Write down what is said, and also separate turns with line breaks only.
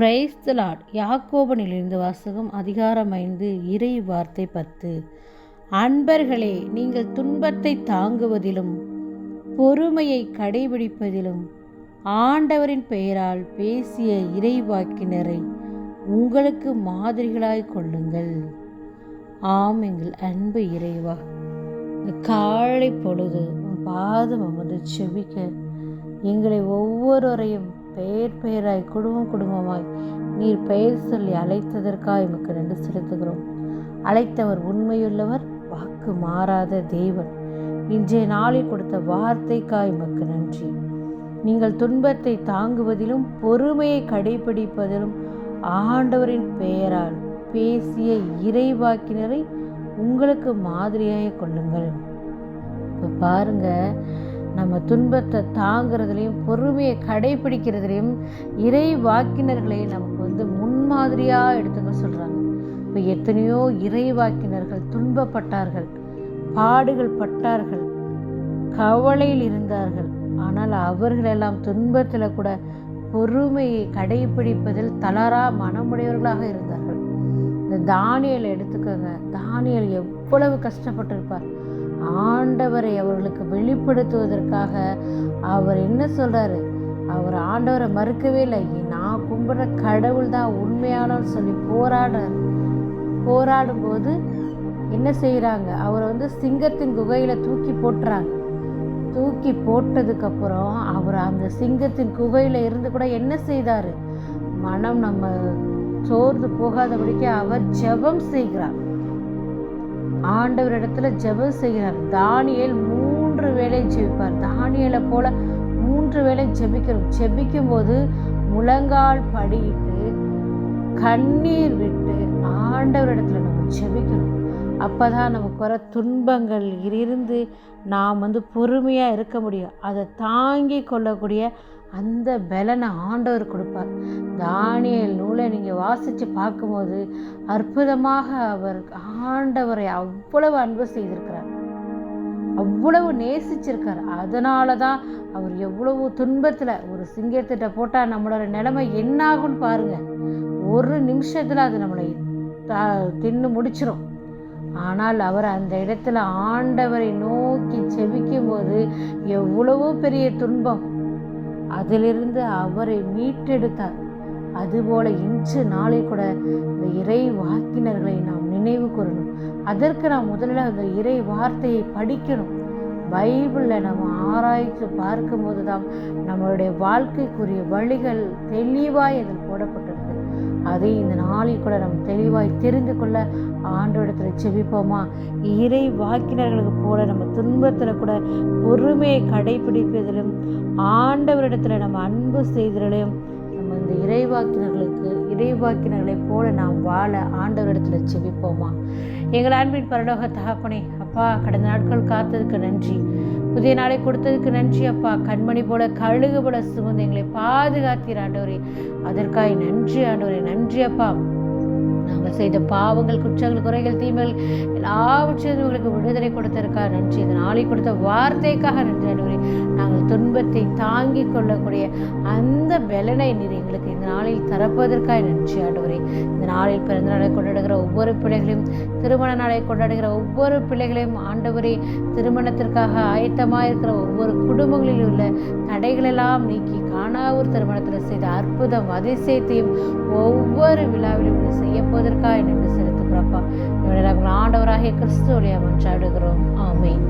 Praise the Lord. யாக்கோபனிலிருந்து வாசகம் அதிகாரம் 5 இறை வார்த்தை 10. அன்பர்களே, நீங்கள் துன்பத்தை தாங்குவதிலும் பொறுமையை கடைபிடிப்பதிலும் ஆண்டவரின் பெயரால் பேசிய இறைவாக்கினரை உங்களுக்கு மாதிரிகளாய் கொள்ளுங்கள். ஆம், எங்கள் அன்பு இறைவா, இந்த காலை பொழுது உன் பாதம் அமர்ந்து செபிக்க எங்களை ஒவ்வொருவரையும் பெயர் பெயராய் குடும்பமாய் நீர் பெயர் சொல்லி அழைத்ததற்காக எமக்கு நன்றி செலுத்துகிறோம். அழைத்தவர் உண்மையுள்ளவர், வாக்கு மாறாத தேவன். இன்றைய நாளில் கொடுத்த வார்த்தைக்காய் எமக்கு நன்றி. நீங்கள் துன்பத்தை தாங்குவதிலும் பொறுமையை கடைபிடிப்பதிலும் ஆண்டவரின் பெயரால் பேசிய இறைவாக்கினரை உங்களுக்கு மாதிரியாக கொள்ளுங்கள். இப்போ பாருங்க, நம்ம துன்பத்தை தாங்கிறதுலையும் பொறுமையை கடைபிடிக்கிறதுலையும் இறை வாக்கினர்களை நமக்கு முன்மாதிரியாக எடுத்துக்க சொல்கிறாங்க. இப்போ எத்தனையோ இறை வாக்கினர்கள் துன்பப்பட்டார்கள், பாடுகள் பட்டார்கள், கவலையில் இருந்தார்கள். ஆனால் அவர்களெல்லாம் துன்பத்தில் கூட பொறுமையை கடைபிடிப்பதில் தளரா மனமுடையவர்களாக இருந்தார்கள். இந்த தானியேலை எடுத்துக்கோங்க. தானியேல் எவ்வளவு கஷ்டப்பட்டிருப்பார். ஆண்டவரை அவர்களுக்கு வெளிப்படுத்துவதற்காக அவர் என்ன சொல்றாரு? அவர் ஆண்டவரை மறுக்கவே இல்லை. நான் கும்பிடுற கடவுள் தான் உண்மையானன்னு சொல்லி போராடும்போது என்ன செய்யறாங்க? அவரை சிங்கத்தின் குகையில தூக்கி போட்டுறாங்க. தூக்கி போட்டதுக்கப்புறம் அவர் அந்த சிங்கத்தின் குகையில இருந்து கூட என்ன செய்தாரு? மனம் நம்ம சோர்ந்து போகாதபடிக்கு அவர் ஜெபம் செய்கிறார். ஆண்டவர் இடத்துல ஜெபம் செய்கிறார். தானியேல் 3 வேளை ஜெபிப்பார். தானியேலை போல 3 வேளை ஜெபிக்கும் போது முழங்கால் படியிட்டு கண்ணீர் விட்டு ஆண்டவர் இடத்துல நம்ம ஜெபிக்கணும். அப்பதான் நமக்கு வர துன்பங்கள் இருந்து நாம் பொறுமையாக இருக்க முடியும். அதை தாங்கி கொள்ளக்கூடிய அந்த பலனை ஆண்டவர் கொடுப்பார். தானியேல் நூலை நீங்கள் வாசித்து பார்க்கும்போது அற்புதமாக அவர் ஆண்டவரை அவ்வளவு அன்பு செய்திருக்கிறார், அவ்வளவு நேசிச்சிருக்கார். அதனால தான் அவர் எவ்வளவு துன்பத்தில் ஒரு சிங்கத்திட்ட போட்டால் நம்மளோட நிலைமை என்ன ஆகும்னு பாருங்க. ஒரு நிமிஷத்தில் அது நம்மளை தின்னு முடிச்சிடும். ஆனால் அவர் அந்த இடத்துல ஆண்டவரை நோக்கி செபிக்கும் போது எவ்வளவோ பெரிய துன்பம், அதிலிருந்து அவரை மீட்டெடுத்தார். அதுபோல இன்று நாளில் கூட இந்த இறை வாக்கினர்களை நாம் நினைவு கூறணும். அதற்கு நாம் முதல்ல அந்த இறை வார்த்தையை படிக்கணும். பைபிளில் நம்ம ஆராய்ச்சி பார்க்கும்போது தான் நம்மளுடைய வாழ்க்கைக்குரிய வழிகள் தெளிவாய் அதில் போடப்பட்டிருக்கு. அதை இந்த நாளில் கூட நம்ம தெளிவாய் தெரிந்து கொள்ள ஆண்டவரிடத்தில் செபிப்போமா? இறை வாக்கினர்களுக்கு போல நம்ம துன்பத்தில் கூட பொறுமையை கடைபிடிப்பதிலும் ஆண்டவரிடத்தில் நம்ம அன்பு செய்ததிலும் நம்ம இந்த இறைவாக்கினர்களை போல நாம் வாழ ஆண்டவரிடத்தில் செபிப்போமா? எங்கள் அன்பின் பரலோக தகப்பனே, அப்பா, கடந்த நாட்கள் காத்ததுக்கு நன்றி. புதிய நாளை கொடுத்ததுக்கு நன்றி அப்பா. கண்மணி போல கழுகு போல சுமந்து எங்களை பாதுகாத்தீர் ஆண்டவரே. அதற்காக நன்றி ஆண்டவரே. நன்றி அப்பா. நாங்கள் செய்த பாவங்கள், குற்றங்கள், குறைகள், தீமைகள் எல்லாவற்றையும் உங்களுக்கு விடுதலை கொடுத்ததற்காக நன்றி. இந்த நாளை கொடுத்த வார்த்தைக்காக நன்றி ஆண்டவரே. நாங்கள் துன்பத்தை தாங்கி கொள்ளக்கூடிய அந்த பலனை நீர் எங்களுக்கு இந்த நாளில் தரப்பதற்காக நன்றி ஆண்டவரே. இந்த நாளில் பிறந்த நாளை கொண்டாடுகிற ஒவ்வொரு பிள்ளைகளையும், திருமண நாளை கொண்டாடுகிற ஒவ்வொரு பிள்ளைகளையும் ஆண்டவரே, திருமணத்திற்காக ஆயத்தமாக இருக்கிற ஒவ்வொரு குடும்பங்களில் உள்ள தடைகளெல்லாம் நீக்கி காணாவூர் திருமணத்தில் செய்த அற்புதம் அதிசயத்தையும் ஒவ்வொரு விழாவிலும் செய்ய போவதற்காக நன்றி செலுத்துகிறோம்ப்பா. ஆண்டவராகிய கிறிஸ்துவோடைய மன்றாடுகிறோம். ஆமென்.